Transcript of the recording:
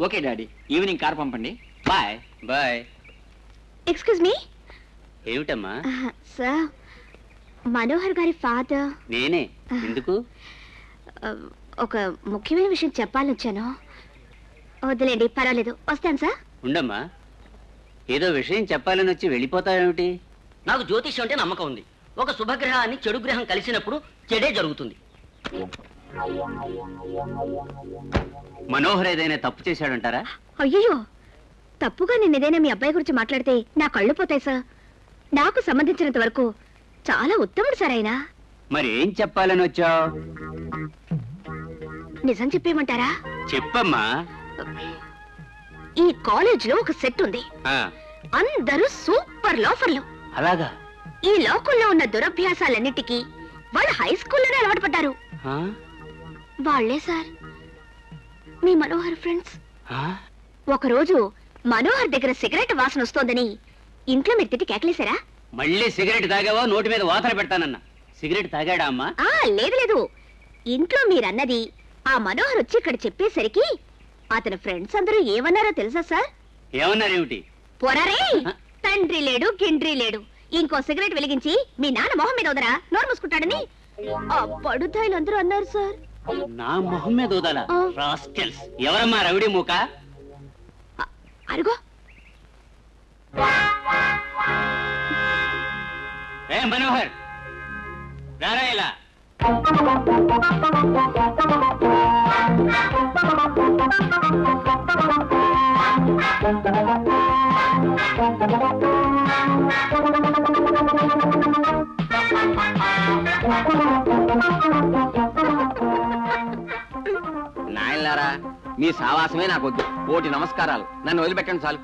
Okay daddy, evening car పంపండి. Bye bye. Excuse me. ఏమిటమ్మా? Sir, Manohar గారి ఫాదర్. నేనే. ఎందుకు? ఒక ముఖ్యమైన విషయం చెప్పాలని వచ్చాను. వద్దులేండి, పర్వాలేదు, వస్తాను సార్. ఉండమ్మా, ఏదో విషయం చెప్పాలని వచ్చి వెళ్ళిపోతావేమిటి? నాకు జ్యోతిష్యం అంటే నమ్మకం ఉంది. ఒక శుభగ్రహాన్ని చెడు గ్రహం కలిసినప్పుడు చెడే జరుగుతుంది. మనోహర్ ఏదైనా తప్పు చేశాడంటారా? అయ్యో, తప్పుగా నేను ఏదైనా మీ అబ్బాయి గురించి మాట్లాడితే నా కళ్ళు పోతాయి సార్. నాకు సంబంధించినంత వరకు చాలా ఉత్తముడు సార్ ఆయన. మరి ఏం చెప్పాలని వచ్చావు? నిజం చెప్పేయమంటారా? చెప్పమ్మా. ఈ కాలేజ్ లో ఒక సెట్ ఉంది. ఆ, అందరూ సూపర్ లోఫర్లు. అలాగా? ఈ లోకంలో ఉన్న దురభ్యాసాలన్నిటికీ వాళ్ళు హై స్కూల్లోనే అలవాటు పడ్డారు. ఆ? వాళ్లే సార్ మీ మనోహర్ ఫ్రెండ్స్. ఆ? ఒకరోజు మనోహర్ దగ్గర సిగరెట్ వాసన వస్తోందని ఇంట్లో మీరు తిట్టి కేకలేశారా? మళ్ళీ సిగరెట్ తాగావో నోటి మీద వాతన పెడతానన్నా. సిగరెట్ తాగాడా అమ్మా? లేదు లేదు, ఇంట్లో మీరన్నది ఆ మనోహర్ వచ్చి ఇక్కడ చెప్పేసరికి అతని ఫ్రెండ్స్ అందరూ ఏమన్నారో తెలుసా సార్? ఏమన్నారేమిటి? పోరారే, తండ్రి లేడు గిండ్రి లేడు, ఇంకో సిగరెట్ వెలిగించి మీ నాన్న మొహం మీద వదరా, నోరు మూసుకుంటాడని ఆ పడుతాయిలు అందరూ అన్నారు సార్. నా మొహం మీద వదలా? రాస్కెల్స్. ఎవరమ్మా రవిడి మూక? అరుగో. ఏ మనోహర్, రారా ఇలా. నాయనలారా, మీ సావాసమే నాకొద్దు. కోటి నమస్కారాలు. నన్ను వదిలిపెట్టండి చాలు.